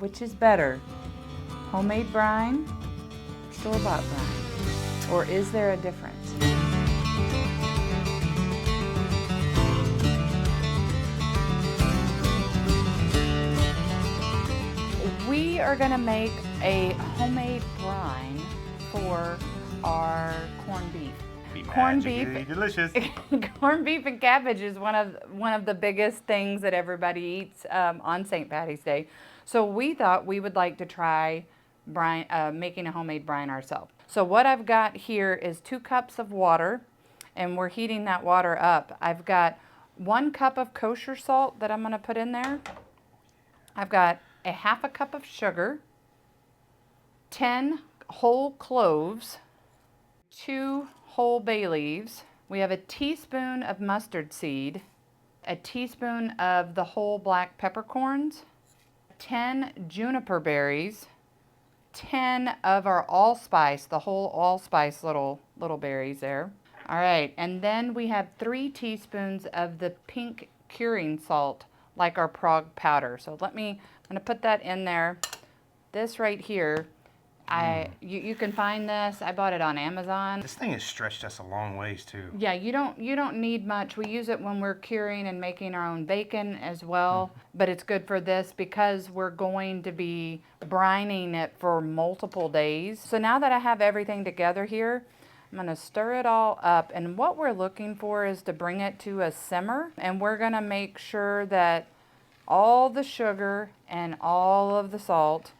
which is better, homemade brine, store-bought brine? Or is there a difference? We are gonna make a homemade brine for our corned beef. Corned beef, delicious. corned beef and cabbage is one of the biggest things that everybody eats on St. Patty's Day. So we thought we would like to try brine, making a homemade brine ourselves. So what I've got here is 2 cups of water, and we're heating that water up. I've got 1 cup of kosher salt that I'm going to put in there. I've got a 1/2 cup of sugar, 10 whole cloves, 2 whole bay leaves. We have a teaspoon of mustard seed, a teaspoon of the whole black peppercorns, 10 juniper berries, 10 of our allspice, the whole allspice little berries there. All right, and then we have 3 teaspoons of the pink curing salt, like our Prague powder. So I'm gonna put that in there. This right here, you can find this. I bought it on Amazon. This thing has stretched us a long ways too. Yeah, you don't need much. We use it when we're curing and making our own bacon as well, but it's good for this because we're going to be brining it for multiple days. So now that I have everything together here, I'm gonna stir it all up, and what we're looking for is to bring it to a simmer, and we're gonna make sure that all the sugar and all of the salt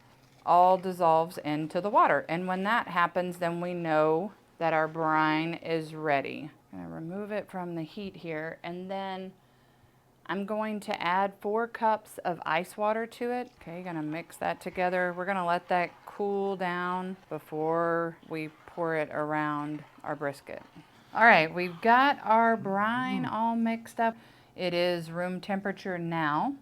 all dissolves into the water. And when that happens, then we know that our brine is ready. I'm gonna remove it from the heat here, and then I'm going to add 4 cups of ice water to it. Okay, gonna mix that together. We're gonna let that cool down before we pour it around our brisket. All right, we've got our brine all mixed up. It is room temperature now.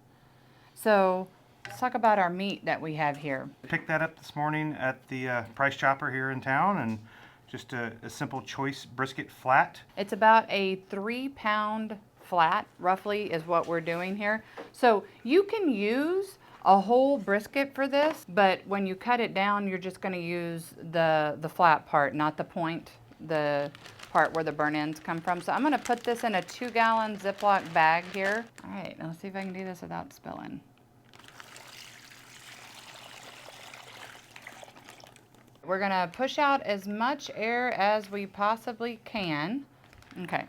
So let's talk about our meat that we have here. Picked that up this morning at the Price Chopper here in town, and just a simple choice brisket flat. It's about a 3-pound flat, roughly, is what we're doing here. So you can use a whole brisket for this, but when you cut it down, you're just going to use the flat part, not the point, the part where the burn ends come from. So I'm going to put this in a 2-gallon Ziploc bag here. All right, now let's see if I can do this without spilling. We're gonna push out as much air as we possibly can. Okay.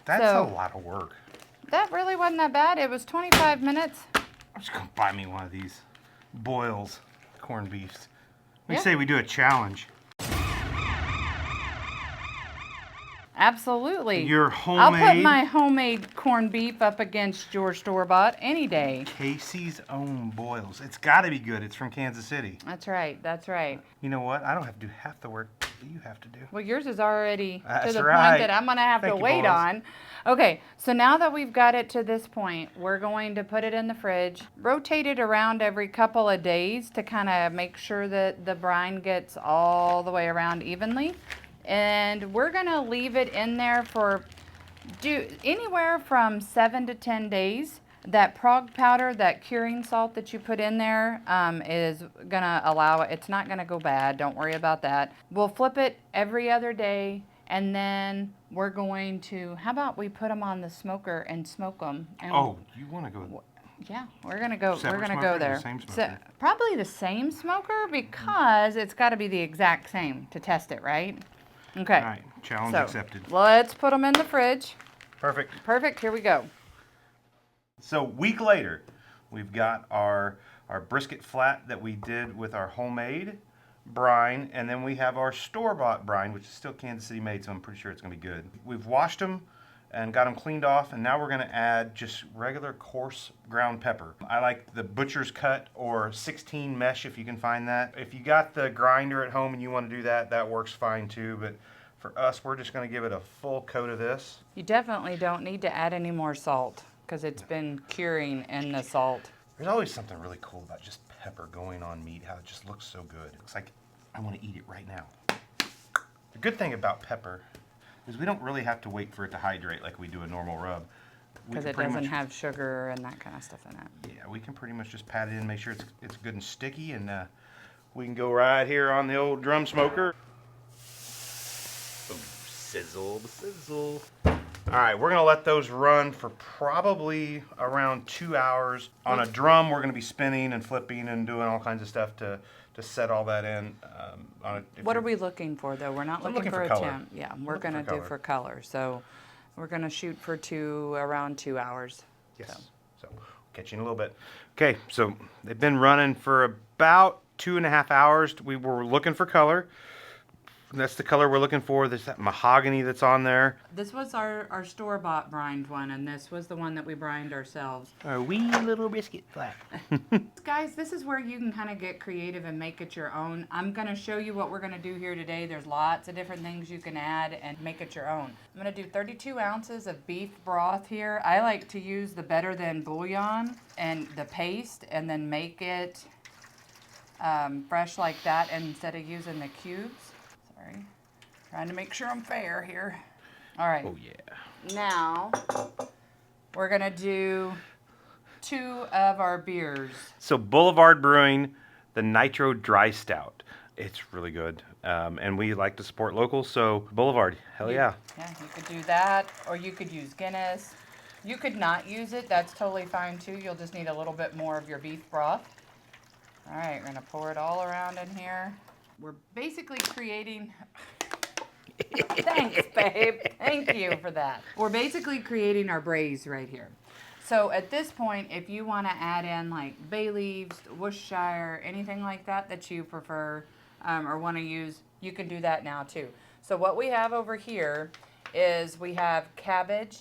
That's a lot of work. That really wasn't that bad. It was 25 minutes. I'm just gonna buy me one of these boyles corned beefs. We say we do a challenge. Absolutely. Your homemade. I'll put my homemade corned beef up against your store-bought any day. Casey's own boyles. It's got to be good. It's from Kansas City. That's right. That's right. You know what? I don't have to do half the work that you have to do. Well, yours is already That's to the right. point that I'm going to have Thank to you, wait boys. on. Okay, so now that we've got it to this point, we're going to put it in the fridge, rotate it around every couple of days to kind of make sure that the brine gets all the way around evenly. And we're gonna leave it in there for anywhere from 7 to 10 days. That Prague powder, that curing salt that you put in there is gonna allow it. It's not gonna go bad, don't worry about that. We'll flip it every other day, and then we're going to, how about we put them on the smoker and smoke them? And You want to go? yeah, we're gonna go. Separate we're gonna smoker go or there. the same smoker? Probably the same smoker, because it's got to be the exact same to test it, right? Okay. All right, challenge accepted. Let's put them in the fridge. Perfect. Perfect. Here we go. So week later, we've got our brisket flat that we did with our homemade brine, and then we have our store-bought brine, which is still Kansas City made, so I'm pretty sure it's going to be good. We've washed them and got them cleaned off, and now we're going to add just regular coarse ground pepper. I like the butcher's cut or 16 mesh if you can find that. If you got the grinder at home and you want to do that, that works fine too, but for us, we're just going to give it a full coat of this. You definitely don't need to add any more salt because it's been curing in the salt. There's always something really cool about just pepper going on meat, how it just looks so good. It looks like I want to eat it right now. The good thing about pepper is we don't really have to wait for it to hydrate like we do a normal rub. because it doesn't have sugar and that kind of stuff in it. Yeah, we can pretty much just pat it in, make sure it's good and sticky, and we can go right here on the old drum smoker. Boom, sizzle, sizzle. All right, we're gonna let those run for probably around 2 hours. On a drum, we're gonna be spinning and flipping and doing all kinds of stuff to set all that in. What are we looking for though? We're not looking for a color. temp. Yeah, we're gonna do for color. So we're gonna shoot for around 2 hours. Yes. So catch you in a little bit. Okay, so they've been running for about 2.5 hours. We were looking for color. That's the color we're looking for. There's that mahogany that's on there. This was our store-bought brined one, and this was the one that we brined ourselves. Our wee little biscuit flat. Guys, this is where you can kind of get creative and make it your own. I'm going to show you what we're going to do here today. There's lots of different things you can add and make it your own. I'm going to do 32 ounces of beef broth here. I like to use the Better Than bouillon and the paste and then make it fresh like that instead of using the cubes. Sorry. Trying to make sure I'm fair here. All right. Oh, yeah. Now, we're going to do 2 of our beers. So Boulevard Brewing, the Nitro Dry Stout. It's really good. And we like to support local, so Boulevard, hell yeah. Yeah, you could do that, or you could use Guinness. You could not use it. That's totally fine, too. You'll just need a little bit more of your beef broth. All right, we're going to pour it all around in here. We're basically creating... Thanks, babe. Thank you for that. We're basically creating our braise right here. So at this point, if you want to add in like bay leaves, Worcestershire, anything like that that you prefer or want to use, you can do that now too. So what we have over here is we have cabbage,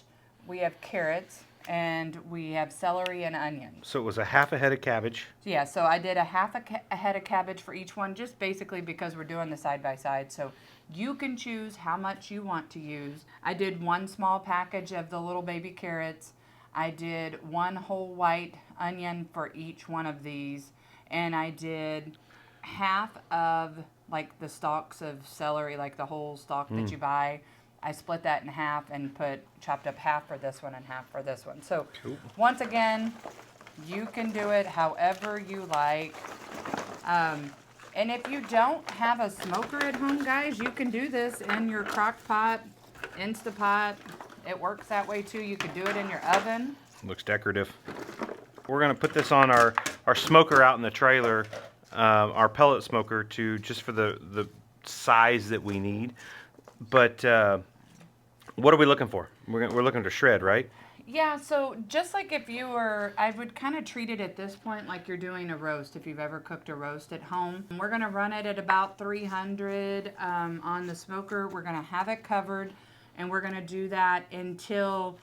we have carrots, and we have celery and onion. So it was a half a head of cabbage. Yeah, so I did a half a head of cabbage for each one, just basically because we're doing the side by side. So you can choose how much you want to use. I did 1 small package of the little baby carrots. I did 1 whole white onion for each one of these. And I did half of like the stalks of celery, like the whole stalk that you buy. I split that in half and chopped up half for this one and half for this one. So once again, you can do it however you like. And if you don't have a smoker at home, guys, you can do this in your crock pot, Instapot. It works that way too. You could do it in your oven. Looks decorative. We're gonna put this on our smoker out in the trailer, our pellet smoker, just for the size that we need. But what are we looking for? We're looking to shred, right? Yeah, so just like if you were, I would kind of treat it at this point like you're doing a roast, if you've ever cooked a roast at home. We're going to run it at about 300 on the smoker. We're going to have it covered, and we're going to do that until,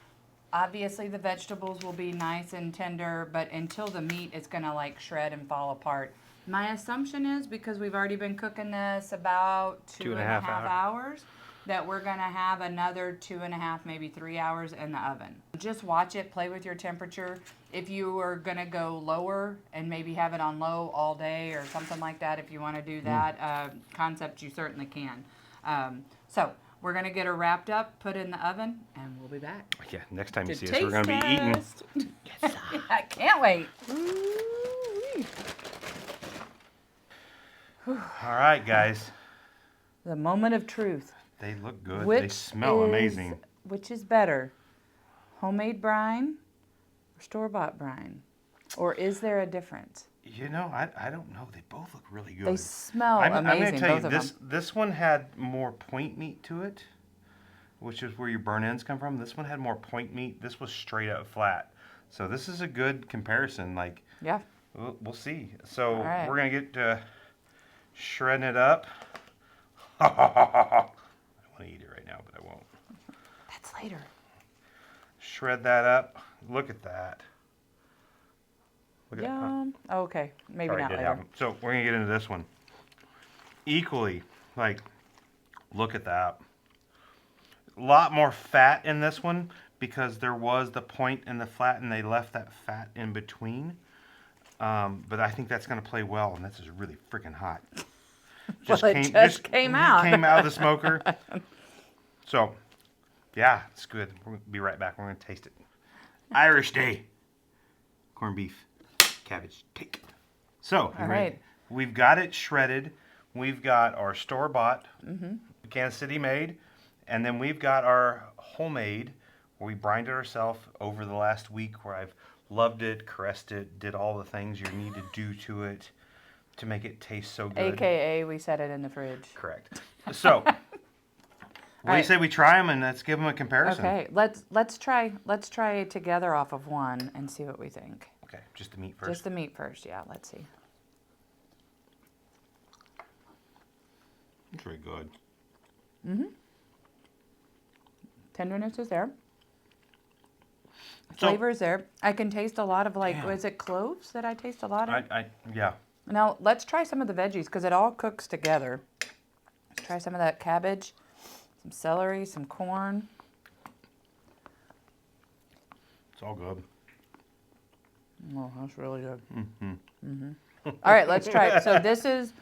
obviously the vegetables will be nice and tender, but until the meat is going to like shred and fall apart. My assumption is, because we've already been cooking this about 2.5 hours, that we're going to have another 2.5, maybe 3 hours in the oven. Just watch it, play with your temperature. If you are going to go lower and maybe have it on low all day or something like that, if you want to do that concept, you certainly can. So we're going to get her wrapped up, put it in the oven, and we'll be back. Yeah, next time you see us, we're going to be eating. Yes, I can't wait. All right, guys. The moment of truth. They look good. They smell amazing. Which is better, homemade brine or store-bought brine? Or is there a difference? You know, I don't know. They both look really good. They smell amazing, I'm going to tell you, both of them. this one had more point meat to it, which is where your burn ends come from. This one had more point meat. This was straight up flat. So this is a good comparison. Like, yeah. We'll see. So right. We're going to get shredding it up. I want to eat it right now, but I won't. That's later. Shred that up. Look at that. Look at Yum. That. Okay, maybe not later. So we're going to get into this one. Equally, like, look at that. A lot more fat in this one because there was the point and the flat, and they left that fat in between. But I think that's going to play well, and this is really freaking hot. Just came out. Came out of the smoker. So, yeah, it's good. We're going to be right back. We're going to taste it. Irish Day. Corned beef, cabbage, take. So, All right. we've got it shredded. We've got our store-bought, Kansas City made, and then we've got our homemade, where we brined it ourselves over the last week, where I've loved it, caressed it, did all the things you need to do to it to make it taste so good. AKA, we set it in the fridge. Correct. So, what do you right. say we try them and let's give them a comparison? Okay, let's try it together off of one and see what we think. Okay, just the meat first. Just the meat first, yeah. Let's see. It's very good. Tenderness is there. So- Flavor is there. I can taste a lot of Damn. was it cloves that I taste a lot of? Yeah. Now let's try some of the veggies because it all cooks together. Let's try some of that cabbage, some celery, some corn. It's all good. Oh, that's really good. All right, let's try it. So this is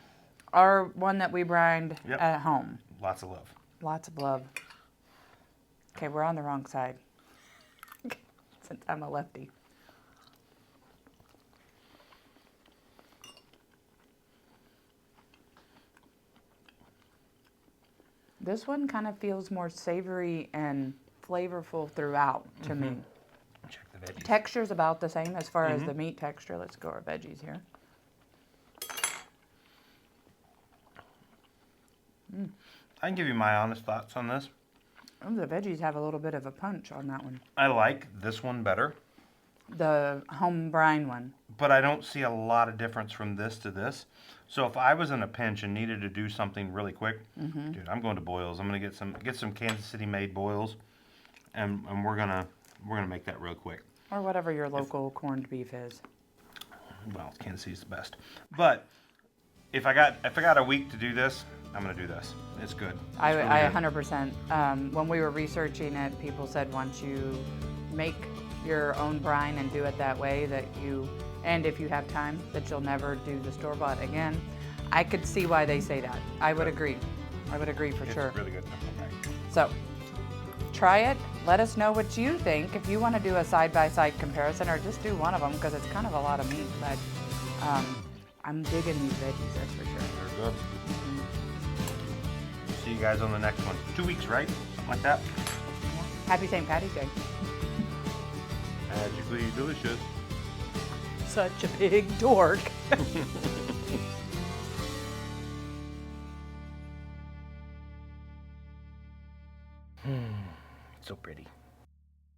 our one that we brined Yep. at home. Lots of love. Lots of love. Okay, we're on the wrong side. Since I'm a lefty. This one kind of feels more savory and flavorful throughout to me. Check the veggies. Texture's about the same as far as the meat texture. Let's go our veggies here. I can give you my honest thoughts on this. Oh, the veggies have a little bit of a punch on that one. I like this one better, The home brine one. but I don't see a lot of difference from this to this. So if I was in a pinch and needed to do something really quick, dude, I'm going to Boyles. I'm gonna get some Kansas City made Boyles, and we're gonna make that real quick. Or whatever your local corned beef is. Well, Kansas City's the best. But if I got a week to do this, I'm gonna do this. It's good. It's I really good. 100%. When we were researching it, people said once you make your own brine and do it that way, that you, and if you have time, that you'll never do the store-bought again. I could see why they say that. I would agree. I would agree for It's sure. really good. So, try it. Let us know what you think. If you want to do a side-by-side comparison, or just do one of them, because it's kind of a lot of meat. But I'm digging these veggies, that's for sure. They're good. See you guys on the next one. 2 weeks, right? Something like that. Yeah. Happy St. Patty's Day. Magically delicious. Such a big dork. So pretty.